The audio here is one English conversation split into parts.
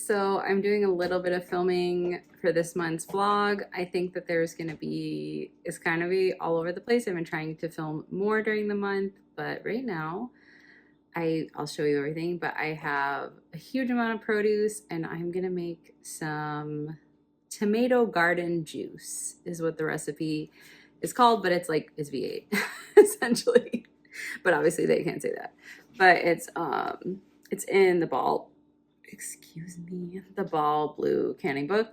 So I'm doing a little bit of filming for this month's vlog. I think that it's gonna be all over the place. I've been trying to film more during the month, but right now I'll show you everything, but I have a huge amount of produce and I'm gonna make some tomato garden juice is what the recipe is called, but it's V8 essentially. But obviously they can't say that. But it's in the ball blue canning book,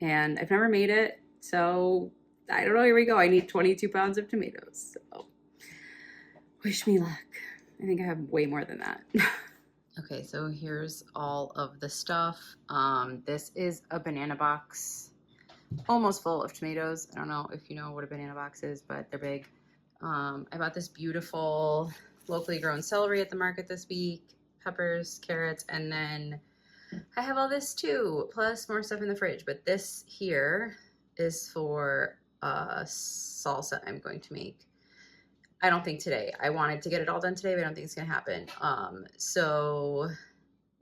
and I've never made it, so I don't know. Here we go. I need 22 pounds of tomatoes, so wish me luck. I think I have way more than that. Okay, so here's all of the stuff. This is a banana box almost full of tomatoes. I don't know if you know what a banana box is, but they're big. I bought this beautiful locally grown celery at the market this week, peppers, carrots, and then I have all this too, plus more stuff in the fridge. But this here is for salsa I'm going to make. I don't think today. I wanted to get it all done today, but I don't think it's gonna happen. So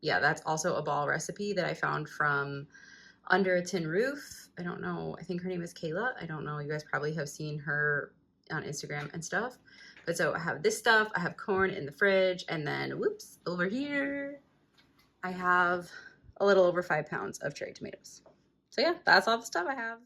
yeah, that's also a ball recipe that I found from Under a Tin Roof. I don't know. I think her name is Mckayla. I don't know. You guys probably have seen her on Instagram and stuff. But so I have this stuff. I have corn in the fridge, and then whoops, over here I have a little over 5 pounds of cherry tomatoes. So yeah, that's all the stuff I have.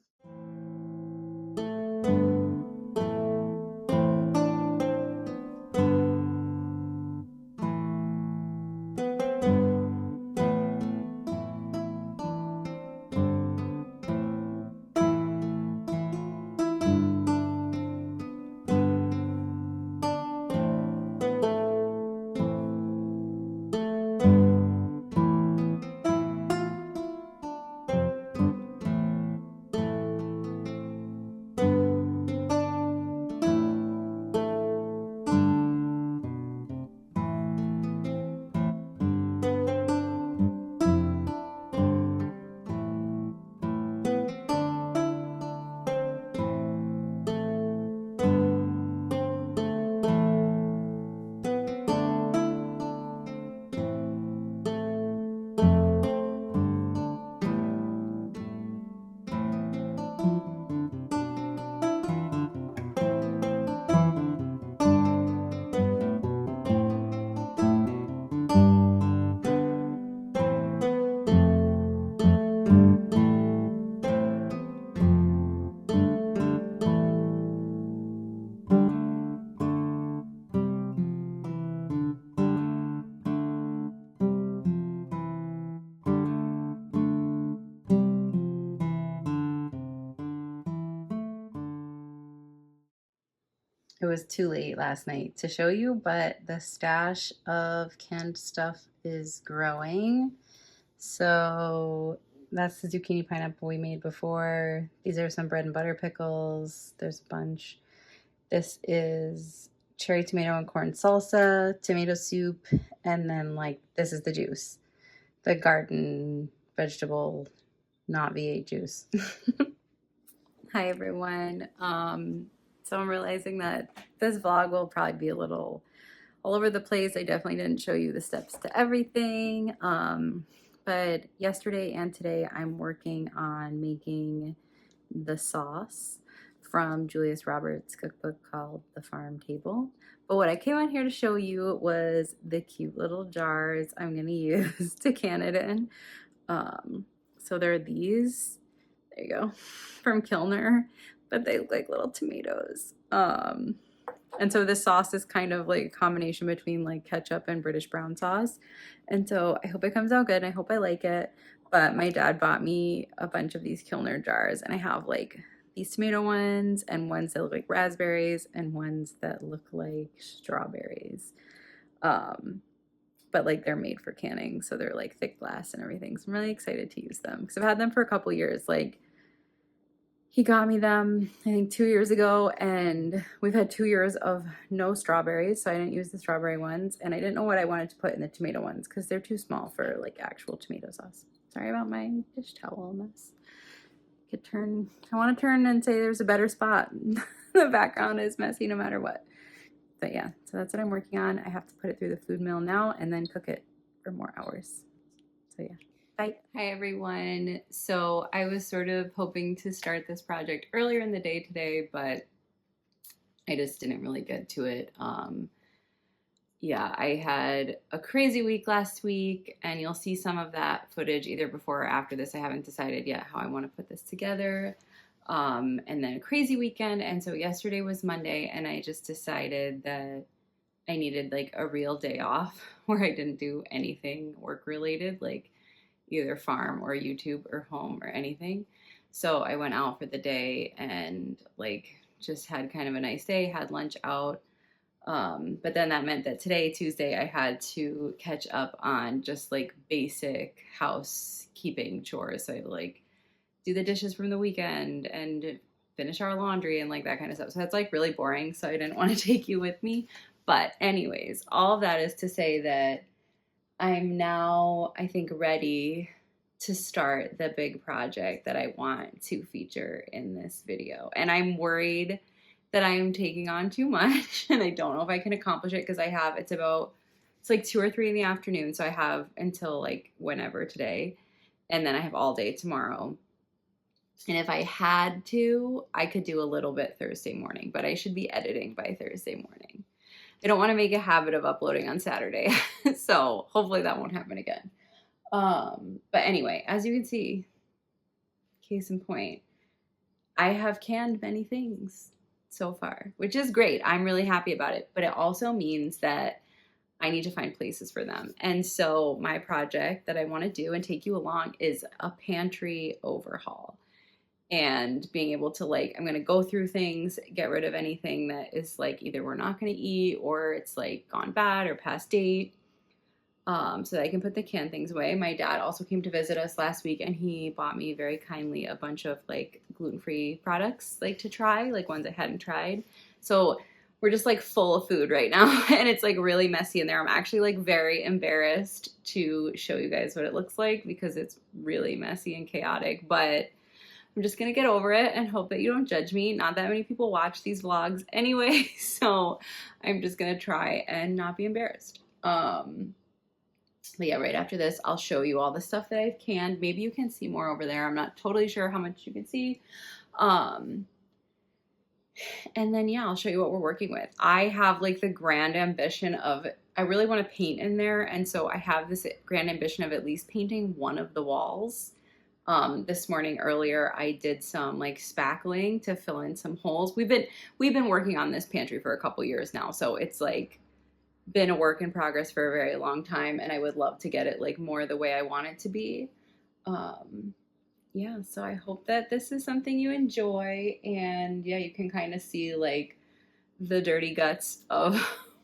It was too late last night to show you, but the stash of canned stuff is growing. So that's the zucchini pineapple we made before. These are some bread and butter pickles. There's a bunch. This is cherry tomato and corn salsa, tomato soup, and then this is the juice. The garden vegetable, not V8 juice. Hi everyone. So I'm realizing that this vlog will probably be a little all over the place. I definitely didn't show you the steps to everything. But yesterday and today I'm working on making the sauce from Julius Roberts' cookbook called The Farm Table. But what I came on here to show you was the cute little jars I'm gonna use to can it in. So there are these, there you go, from Kilner, but they look like little tomatoes. And so this sauce is kind of like a combination between like ketchup and British brown sauce. And so I hope it comes out good and I hope I like it. But my dad bought me a bunch of these Kilner jars, and I have like these tomato ones and ones that look like raspberries and ones that look like strawberries. But like they're made for canning, so they're like thick glass and everything. So I'm really excited to use them because I've had them for a couple years. Like, he got me them, I think 2 years ago, and we've had 2 years of no strawberries, so I didn't use the strawberry ones, and I didn't know what I wanted to put in the tomato ones because they're too small for like actual tomato sauce. Sorry about my dish towel mess. I want to turn and say there's a better spot. The background is messy no matter what. But yeah, so that's what I'm working on. I have to put it through the food mill now and then cook it for more hours. So yeah. Bye. Hi, everyone. So I was sort of hoping to start this project earlier in the day today, but I just didn't really get to it. Yeah, I had a crazy week last week, and you'll see some of that footage either before or after this. I haven't decided yet how I want to put this together. And then a crazy weekend. And so yesterday was Monday, and I just decided that I needed like a real day off where I didn't do anything work related, like either farm or YouTube or home or anything. So I went out for the day and like just had kind of a nice day, had lunch out. But then that meant that today, Tuesday, I had to catch up on just like basic housekeeping chores. So I had to like do the dishes from the weekend and finish our laundry and like that kind of stuff. So that's like really boring. So I didn't want to take you with me. But anyways, all of that is to say that I'm now, I think, ready to start the big project that I want to feature in this video. And I'm worried that I'm taking on too much and I don't know if I can accomplish it because it's like 2 or 3 in the afternoon. So I have until like whenever today, and then I have all day tomorrow. And if I had to, I could do a little bit Thursday morning, but I should be editing by Thursday morning. I don't want to make a habit of uploading on Saturday. So hopefully that won't happen again. But anyway, as you can see, case in point, I have canned many things so far, which is great. I'm really happy about it. But it also means that I need to find places for them. And so my project that I want to do and take you along is a pantry overhaul. And being able to like, I'm going to go through things, get rid of anything that is like either we're not going to eat or it's like gone bad or past date, so that I can put the canned things away. My dad also came to visit us last week and he bought me very kindly a bunch of like gluten-free products like to try, like ones I hadn't tried. So we're just like full of food right now and it's like really messy in there. I'm actually like very embarrassed to show you guys what it looks like because it's really messy and chaotic, but I'm just going to get over it and hope that you don't judge me. Not that many people watch these vlogs anyway, so I'm just going to try and not be embarrassed. But yeah, right after this, I'll show you all the stuff that I've canned. Maybe you can see more over there. I'm not totally sure how much you can see. And then, yeah, I'll show you what we're working with. I have like the grand ambition of, I really want to paint in there. And so I have this grand ambition of at least painting one of the walls. This morning earlier, I did some like spackling to fill in some holes. We've been working on this pantry for a couple years now, so it's like been a work in progress for a very long time, and I would love to get it like more the way I want it to be. Yeah, so I hope that this is something you enjoy, and yeah, you can kind of see like the dirty guts of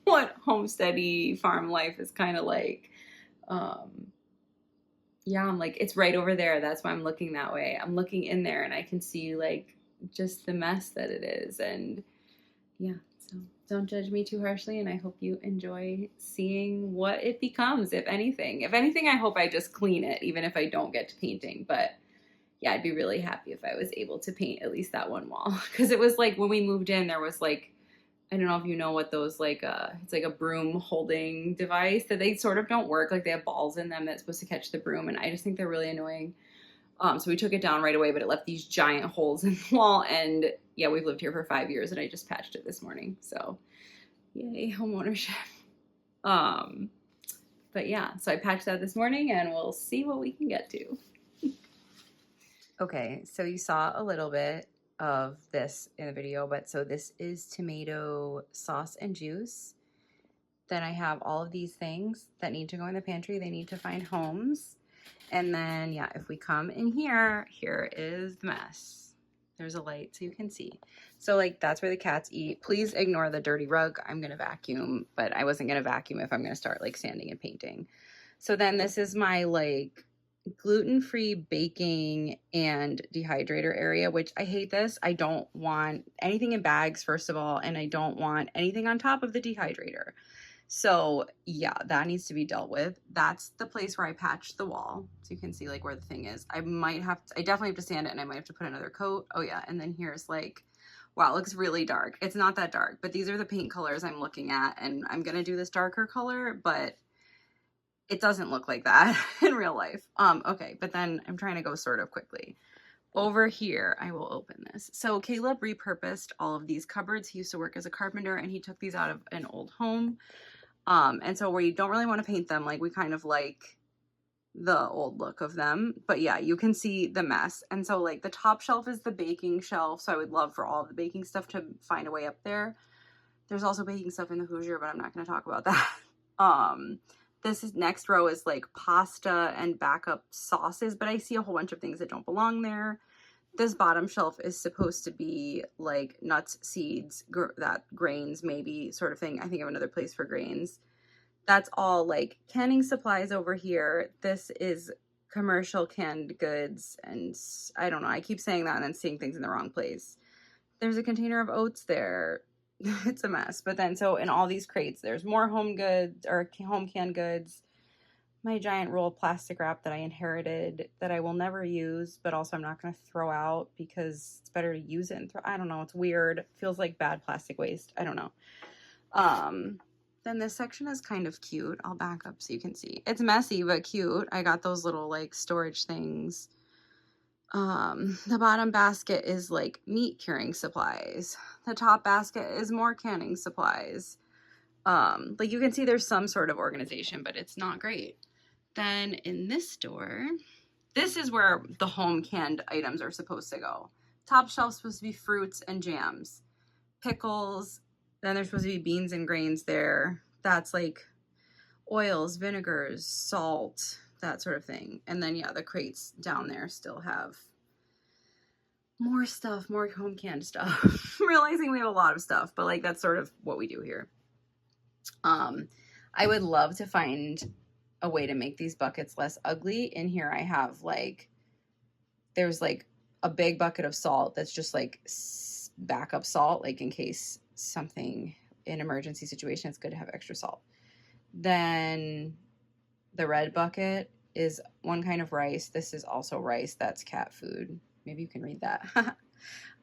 what homesteady farm life is kind of like. Yeah, I'm like, it's right over there. That's why I'm looking that way. I'm looking in there and I can see like just the mess that it is. And yeah, so don't judge me too harshly. And I hope you enjoy seeing what it becomes, if anything. If anything, I hope I just clean it, even if I don't get to painting. But yeah, I'd be really happy if I was able to paint at least that one wall. Because it was like when we moved in, there was like, I don't know if you know what those like, it's like a broom holding device that they sort of don't work. Like they have balls in them that's supposed to catch the broom. And I just think they're really annoying. So we took it down right away, but it left these giant holes in the wall. And yeah, we've lived here for 5 years and I just patched it this morning. So yay, home ownership. But yeah, so I patched that this morning and we'll see what we can get to. Okay, so you saw a little bit of this in the video, but so this is tomato sauce and juice. Then I have all of these things that need to go in the pantry. They need to find homes. And then, yeah, if we come in here, here is the mess. There's a light so you can see. So like that's where the cats eat. Please ignore the dirty rug. I'm gonna vacuum, but I wasn't gonna vacuum if I'm gonna start like sanding and painting. So then this is my like gluten-free baking and dehydrator area, which I hate this. I don't want anything in bags, first of all, and I don't want anything on top of the dehydrator. So yeah, that needs to be dealt with. That's the place where I patched the wall. So you can see like where the thing is. I definitely have to sand it and I might have to put another coat. Oh yeah, and then here's like, wow, it looks really dark. It's not that dark, but these are the paint colors I'm looking at, and I'm gonna do this darker color, but It doesn't look like that in real life. Okay, but then I'm trying to go sort of quickly. Over here, I will open this. So Caleb repurposed all of these cupboards. He used to work as a carpenter and he took these out of an old home. And so we don't really want to paint them. Like, we kind of like the old look of them, but yeah, you can see the mess. And so like the top shelf is the baking shelf, so I would love for all of the baking stuff to find a way up there. There's also baking stuff in the Hoosier, but I'm not going to talk about that. This is next row is like pasta and backup sauces, but I see a whole bunch of things that don't belong there. This bottom shelf is supposed to be like nuts, seeds, grains maybe, sort of thing. I think I have another place for grains. That's all like canning supplies over here. This is commercial canned goods, and I don't know, I keep saying that and then seeing things in the wrong place. There's a container of oats there. It's a mess. But then, so in all these crates, there's more home goods or home canned goods. My giant roll of plastic wrap that I inherited that I will never use, but also I'm not going to throw out because it's better to use it and throw. I don't know. It's weird. It feels like bad plastic waste. I don't know. Then this section is kind of cute. I'll back up so you can see. It's messy, but cute. I got those little like storage things. The bottom basket is like meat curing supplies. The top basket is more canning supplies. Like you can see there's some sort of organization, but it's not great. Then in this store, this is where the home canned items are supposed to go. Top shelf's supposed to be fruits and jams, pickles. Then there's supposed to be beans and grains there. That's like oils, vinegars, salt, that sort of thing. And then, yeah, the crates down there still have more stuff, more home canned stuff. I'm realizing we have a lot of stuff, but like that's sort of what we do here. I would love to find a way to make these buckets less ugly. In here I have like, there's like a big bucket of salt that's just like backup salt, like in case something, in emergency situation, it's good to have extra salt. Then the red bucket is one kind of rice. This is also rice. That's cat food. Maybe you can read that.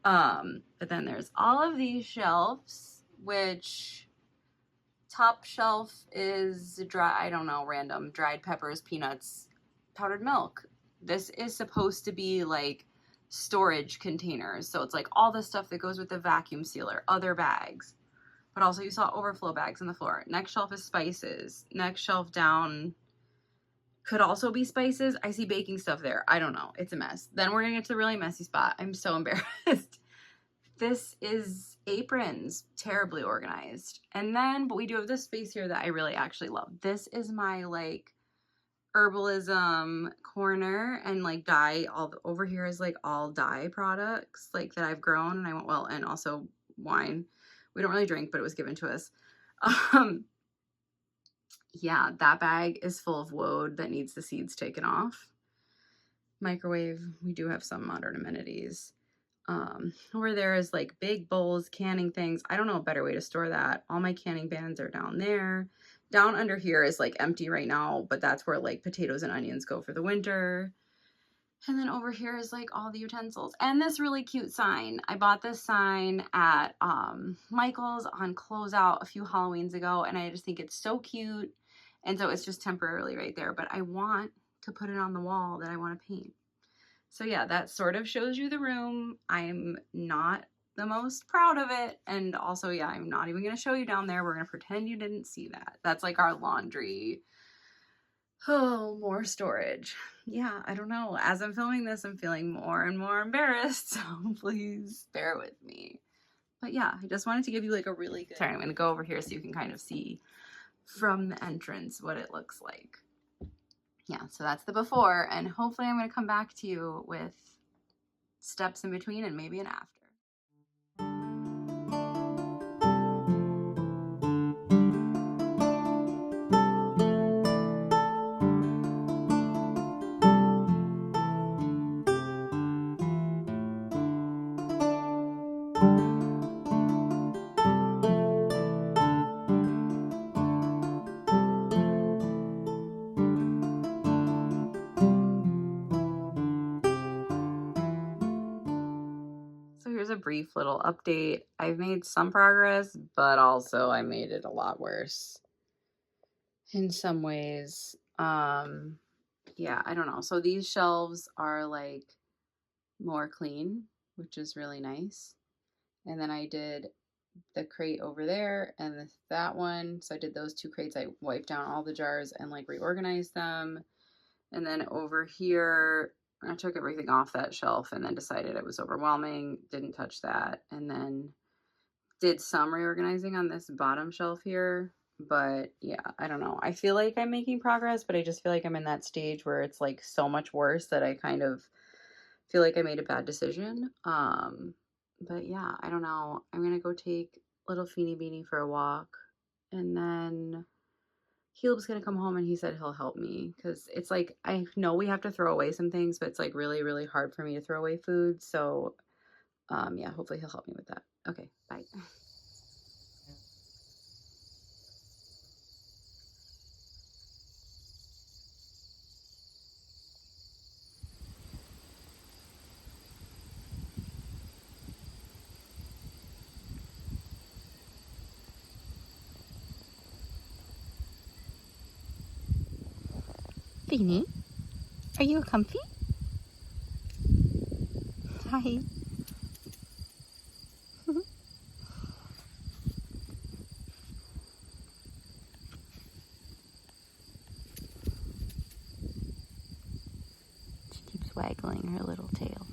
But then there's all of these shelves, which top shelf is dry, I don't know, random dried peppers, peanuts, powdered milk. This is supposed to be like storage containers. So it's like all the stuff that goes with the vacuum sealer, other bags. But also you saw overflow bags on the floor. Next shelf is spices. Next shelf down could also be spices. I see baking stuff there. I don't know. It's a mess. Then we're going to get to the really messy spot. I'm so embarrassed. This is aprons. Terribly organized. And then, but we do have this space here that I really actually love. This is my like herbalism corner, and like dye, over here is like all dye products like that I've grown, and I went, well, and also wine. We don't really drink, but it was given to us. Yeah, that bag is full of woad that needs the seeds taken off. Microwave, we do have some modern amenities. Over there is like big bowls, canning things. I don't know a better way to store that. All my canning bans are down there. Down under here is like empty right now, but that's where like potatoes and onions go for the winter. And then over here is like all the utensils and this really cute sign. I bought this sign at Michael's on closeout a few Halloweens ago, and I just think it's so cute. And so it's just temporarily right there, but I want to put it on the wall that I want to paint. So yeah, that sort of shows you the room. I'm not the most proud of it. And also, yeah, I'm not even going to show you down there. We're going to pretend you didn't see that. That's like our laundry. Oh, more storage. Yeah, I don't know. As I'm filming this, I'm feeling more and more embarrassed. So please bear with me. But yeah, I just wanted to give you like a really good... Sorry, I'm going to go over here so you can kind of see from the entrance what it looks like. Yeah, so that's the before, and hopefully I'm going to come back to you with steps in between and maybe an after. So here's a brief little update. I've made some progress, but also I made it a lot worse in some ways. Yeah, I don't know. So these shelves are like more clean, which is really nice. And then I did the crate over there and that one. So I did those 2 crates. I wiped down all the jars and like reorganized them. And then over here, I took everything off that shelf and then decided it was overwhelming. Didn't touch that. And then did some reorganizing on this bottom shelf here. But yeah, I don't know. I feel like I'm making progress, but I just feel like I'm in that stage where it's like so much worse that I kind of feel like I made a bad decision. But yeah, I don't know. I'm gonna go take little Feeny Beanie for a walk, and then Caleb's gonna come home and he said he'll help me because it's like I know we have to throw away some things, but it's like really, really hard for me to throw away food. So yeah, hopefully he'll help me with that. Okay, bye. Beanie, are you comfy? Hi. She keeps waggling her little tail.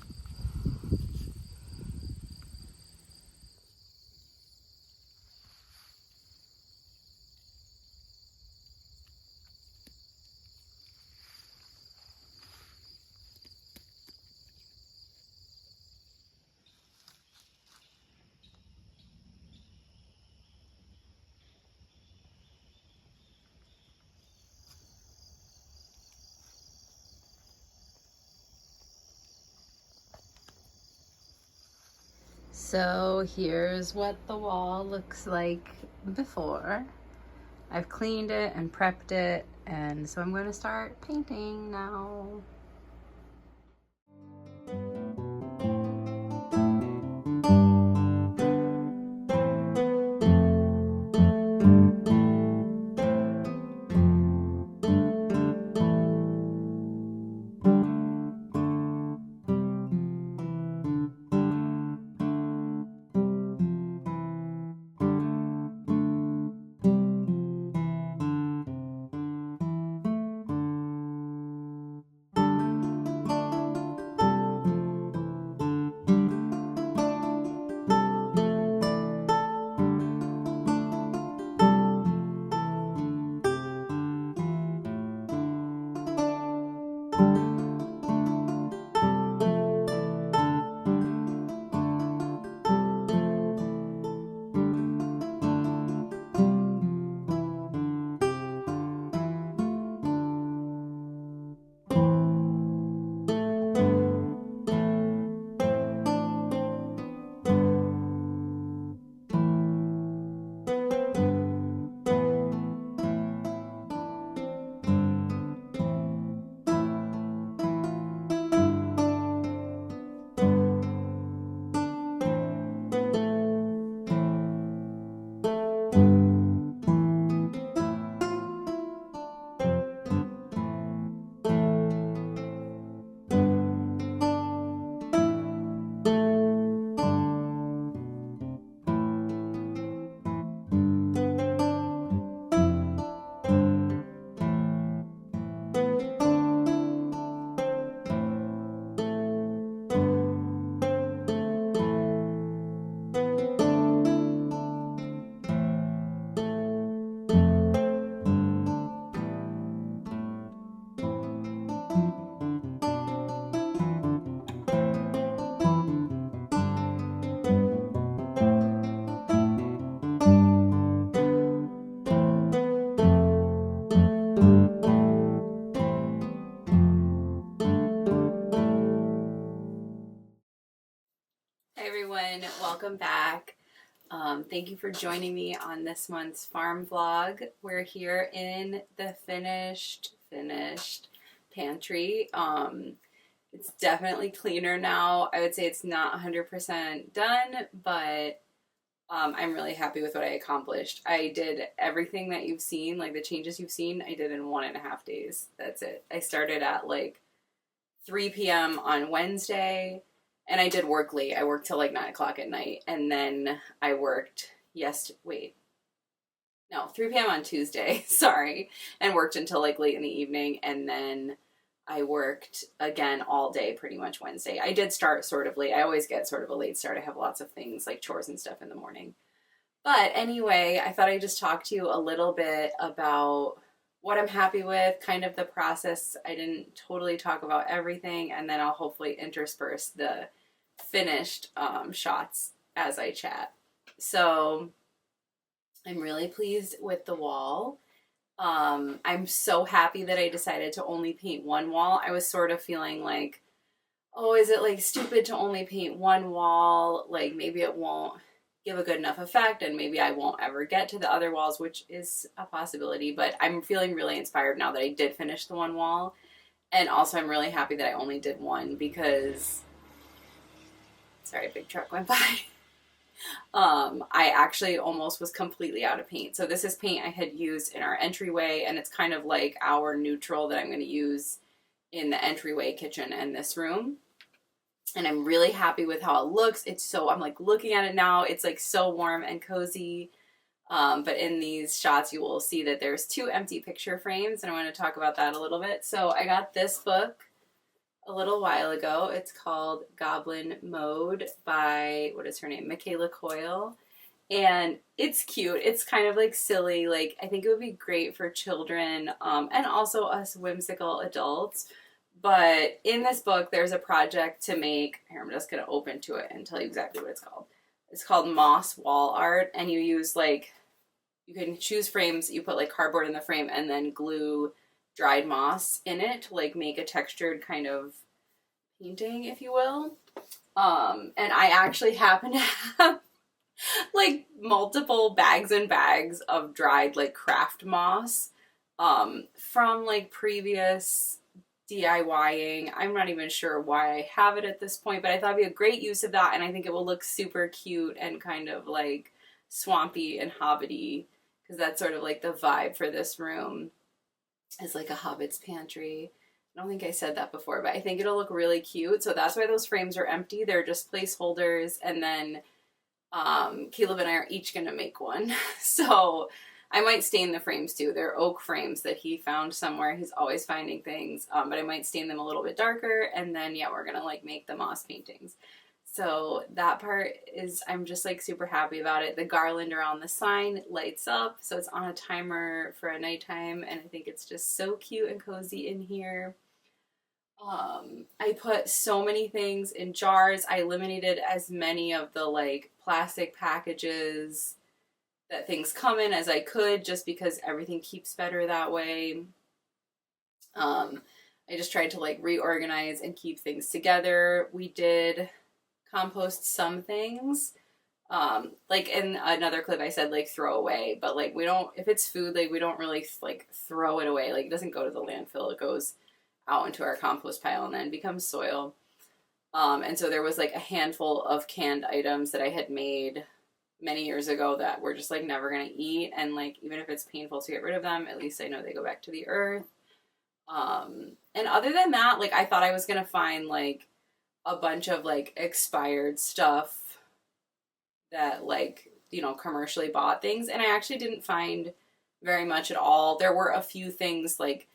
So here's what the wall looks like before. I've cleaned it and prepped it, and so I'm going to start painting now. Hey everyone, welcome back. Thank you for joining me on this month's farm vlog. We're here in the finished pantry. It's definitely cleaner now. I would say it's not 100% done, but I'm really happy with what I accomplished. I did everything that you've seen, like the changes you've seen, I did in 1.5 days. That's it. I started at like 3 p.m. on Wednesday, and I did work late. I worked till like 9 o'clock at night, and then I worked 3 p.m. on Tuesday, sorry, and worked until like late in the evening, and then I worked again all day pretty much Wednesday. I did start sort of late. I always get sort of a late start. I have lots of things like chores and stuff in the morning. But anyway, I thought I'd just talk to you a little bit about what I'm happy with, kind of the process. I didn't totally talk about everything, and then I'll hopefully intersperse the finished shots as I chat. So I'm really pleased with the wall. I'm so happy that I decided to only paint one wall. I was sort of feeling like, oh, is it like stupid to only paint one wall? Like maybe it won't give a good enough effect and maybe I won't ever get to the other walls, which is a possibility, but I'm feeling really inspired now that I did finish the one wall. And also I'm really happy that I only did one because, sorry, a big truck went by. I actually almost was completely out of paint. So this is paint I had used in our entryway, and it's kind of like our neutral that I'm going to use in the entryway kitchen and this room. And I'm really happy with how it looks. I'm like looking at it now, it's like so warm and cozy. But in these shots, you will see that there's 2 empty picture frames, and I want to talk about that a little bit. So I got this book a little while ago. It's called Goblin Mode by, what is her name? Mckayla Coyle. And it's cute. It's kind of like silly. Like, I think it would be great for children, and also us whimsical adults. But in this book, there's a project to make, here, I'm just going to open to it and tell you exactly what it's called. It's called moss wall art, and you use like, you can choose frames, you put like cardboard in the frame and then glue dried moss in it to like make a textured kind of painting, if you will. And I actually happen to have like multiple bags and bags of dried like craft moss from like previous DIYing. I'm not even sure why I have it at this point, but I thought it'd be a great use of that, and I think it will look super cute and kind of like swampy and hobbity, because that's sort of like the vibe for this room. Is like a Hobbit's pantry. I don't think I said that before, but I think it'll look really cute. So that's why those frames are empty. They're just placeholders, and then Caleb and I are each gonna make one. So I might stain the frames too. They're oak frames that he found somewhere. He's always finding things, but I might stain them a little bit darker, and then yeah, we're gonna like make the moss paintings. So that part is, I'm just like super happy about it. The garland around the sign lights up, so it's on a timer for a nighttime, and I think it's just so cute and cozy in here. I put so many things in jars. I eliminated as many of the like plastic packages that things come in as I could, just because everything keeps better that way. I just tried to like reorganize and keep things together. We did compost some things. Like in another clip I said like throw away, but like we don't, if it's food, like we don't really like throw it away. Like it doesn't go to the landfill. It goes out into our compost pile and then becomes soil. And so there was like a handful of canned items that I had made many years ago that we're just like never gonna eat, and like even if it's painful to get rid of them, at least I know they go back to the earth. And other than that, like I thought I was gonna find like a bunch of like expired stuff that like, you know, commercially bought things, and I actually didn't find very much at all. There were a few things like,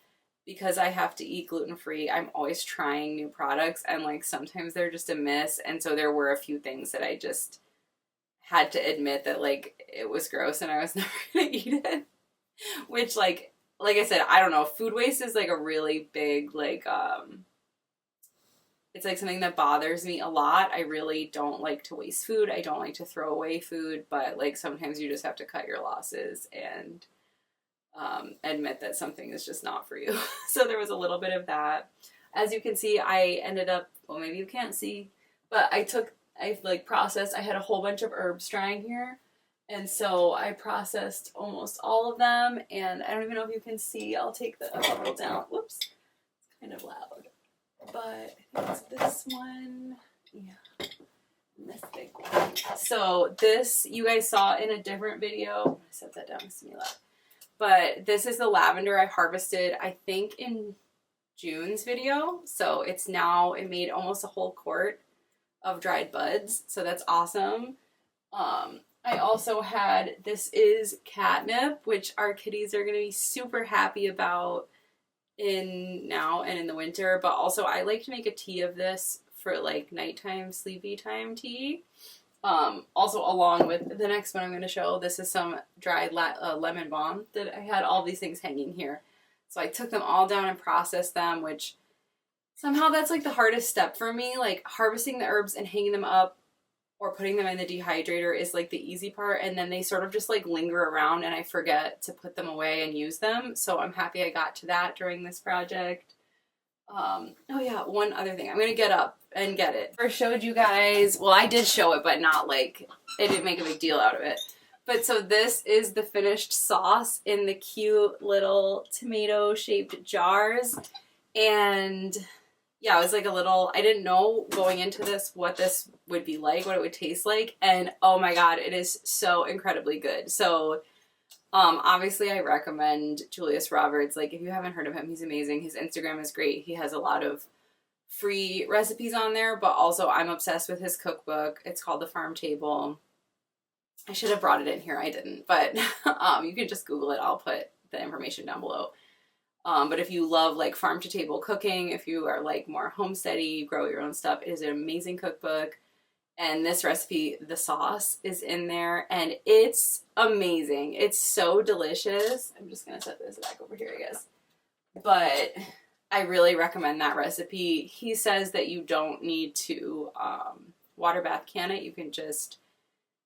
because I have to eat gluten-free, I'm always trying new products, and like sometimes they're just a miss, and so there were a few things that I just had to admit that like it was gross and I was never gonna eat it. Which like I said, I don't know, food waste is like a really big like it's like something that bothers me a lot. I really don't like to waste food. I don't like to throw away food, but like sometimes you just have to cut your losses and admit that something is just not for you. So there was a little bit of that. As you can see, I ended up, well, maybe you can't see, but I processed, I had a whole bunch of herbs drying here. And so I processed almost all of them, and I don't even know if you can see. I'll take the bubble down. Whoops. It's kind of loud. But I think it's this one. Yeah. And this big one. so this you guys saw in a different video. I set that down to me loud. But this is the lavender I harvested, I think, in June's video. So it's now, it made almost a whole quart of dried buds. So that's awesome. I also had, this is catnip, which our kitties are going to be super happy about in now and in the winter. But also I like to make a tea of this for like nighttime, sleepy time tea. Also along with the next one I'm going to show, this is some dried lemon balm that I had all these things hanging here. So I took them all down and processed them, which somehow that's like the hardest step for me. Like harvesting the herbs and hanging them up or putting them in the dehydrator is like the easy part. And then they sort of just like linger around and I forget to put them away and use them. So I'm happy I got to that during this project. Oh yeah, one other thing. I'm going to get up and get it. First showed you guys, well, I did show it, but not like, I didn't make a big deal out of it. But so this is the finished sauce in the cute little tomato shaped jars. And yeah, it was like a little, I didn't know going into this what this would be like, what it would taste like. And oh my God, it is so incredibly good. So obviously I recommend Julius Roberts. Like if you haven't heard of him, he's amazing. His Instagram is great. He has a lot of free recipes on there, but also I'm obsessed with his cookbook. It's called The Farm Table. I should have brought it in here. I didn't, but you can just Google it. I'll put the information down below. But if you love like farm to table cooking, if you are like more homesteady, grow your own stuff, it is an amazing cookbook. And this recipe, the sauce is in there and it's amazing. It's so delicious. I'm just going to set this back over here, I guess. But I really recommend that recipe. He says that you don't need to water bath can it. You can just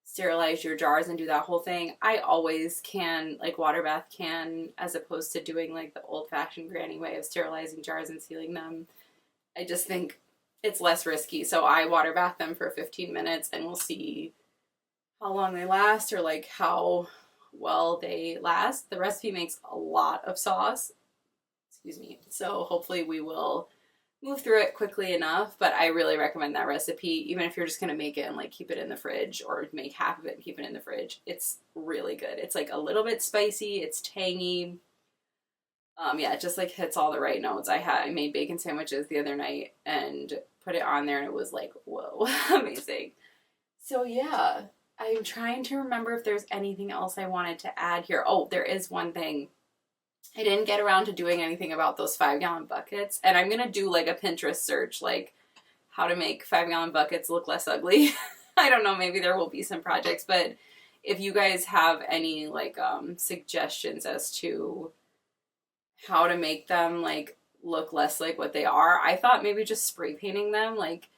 sterilize your jars and do that whole thing. I always can like water bath can as opposed to doing like the old fashioned granny way of sterilizing jars and sealing them. I just think it's less risky. So I water bath them for 15 minutes and we'll see how long they last or like how well they last. The recipe makes a lot of sauce. Excuse me. So hopefully we will move through it quickly enough, but I really recommend that recipe, even if you're just going to make it and like keep it in the fridge or make half of it and keep it in the fridge. It's really good. It's like a little bit spicy. It's tangy. Yeah, it just like hits all the right notes. I made bacon sandwiches the other night and put it on there and it was like, whoa, amazing. So yeah, I'm trying to remember if there's anything else I wanted to add here. Oh, there is one thing. I didn't get around to doing anything about those 5-gallon buckets. And I'm going to do like a Pinterest search, like how to make 5-gallon buckets look less ugly. I don't know, maybe there will be some projects, but if you guys have any like suggestions as to how to make them like look less like what they are, I thought maybe just spray painting them. Like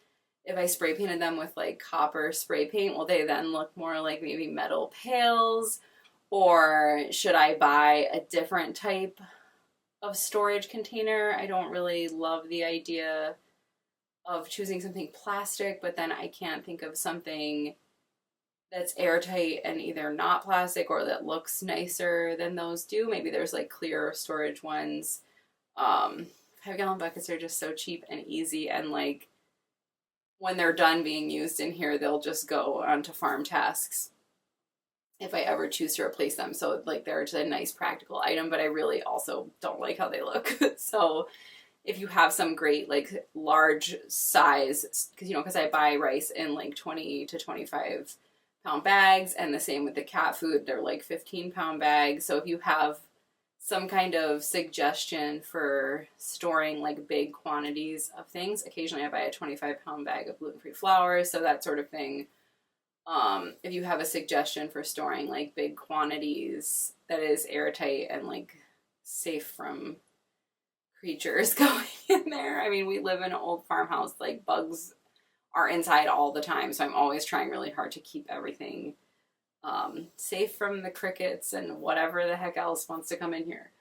if I spray painted them with like copper spray paint, will they then look more like maybe metal pails? Or should I buy a different type of storage container? I don't really love the idea of choosing something plastic, but then I can't think of something that's airtight and either not plastic or that looks nicer than those do. Maybe there's like clear storage ones. 5-gallon buckets are just so cheap and easy, and like when they're done being used in here, they'll just go onto farm tasks if I ever choose to replace them. So like they're just a nice practical item, but I really also don't like how they look. So if you have some great like large size, because I buy rice in like 20 to 25 pound bags, and the same with the cat food, they're like 15-pound bags. So if you have some kind of suggestion for storing like big quantities of things, occasionally I buy a 25-pound bag of gluten-free flour, so that sort of thing. If you have a suggestion for storing like big quantities that is airtight and like safe from creatures going in there. I mean, we live in an old farmhouse, like bugs are inside all the time, so I'm always trying really hard to keep everything safe from the crickets and whatever the heck else wants to come in here.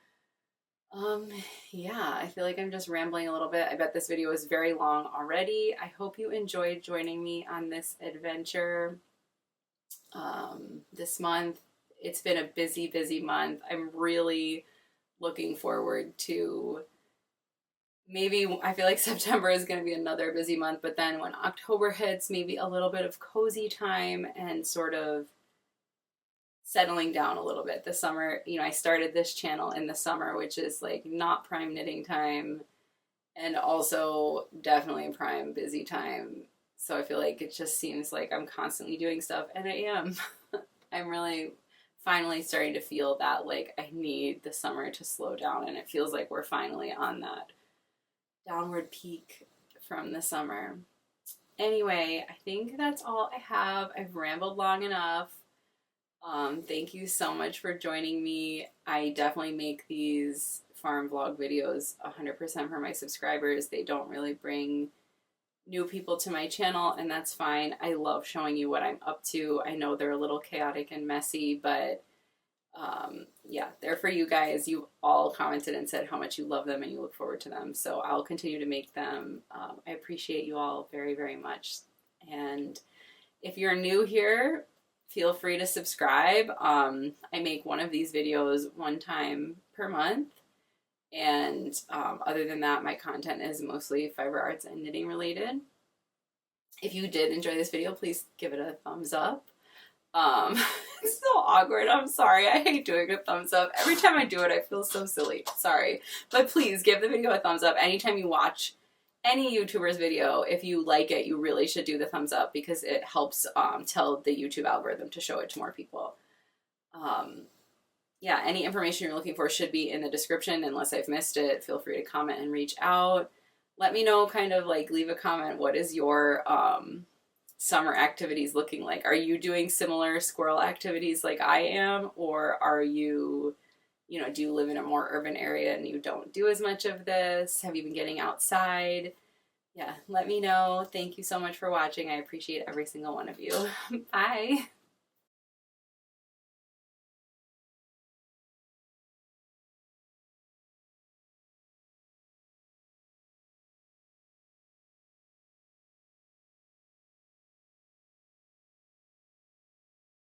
Yeah, I feel like I'm just rambling a little bit. I bet this video is very long already. I hope you enjoyed joining me on this adventure this month. It's been a busy month. I'm really looking forward to maybe I feel like September is going to be another busy month, but then when October hits, maybe a little bit of cozy time and sort of settling down a little bit. The summer, I started this channel in the summer, which is like not prime knitting time and also definitely a prime busy time. So I feel like it just seems like I'm constantly doing stuff, and I am. I'm really finally starting to feel that like I need the summer to slow down, and it feels like we're finally on that downward peak from the summer. Anyway, I think that's all I have. I've rambled long enough. Thank you so much for joining me. I definitely make these farm vlog videos 100% for my subscribers. They don't really bring new people to my channel, and that's fine. I love showing you what I'm up to. I know they're a little chaotic and messy, but yeah, they're for you guys. You all commented and said how much you love them and you look forward to them, so I'll continue to make them. I appreciate you all very, very much. And if you're new here, feel free to subscribe. I make one of these videos one time per month. And other than that, my content is mostly fiber arts and knitting related. If you did enjoy this video, please give it a thumbs up. It's so awkward. I'm sorry. I hate doing a thumbs up. Every time I do it, I feel so silly. Sorry. But please give the video a thumbs up. Anytime you watch any YouTuber's video, if you like it, you really should do the thumbs up because it helps tell the YouTube algorithm to show it to more people. Yeah, any information you're looking for should be in the description. Unless I've missed it, feel free to comment and reach out. Let me know, kind of like leave a comment. What is your summer activities looking like? Are you doing similar squirrel activities like I am? Or are you, do you live in a more urban area and you don't do as much of this? Have you been getting outside? Yeah, let me know. Thank you so much for watching. I appreciate every single one of you. Bye.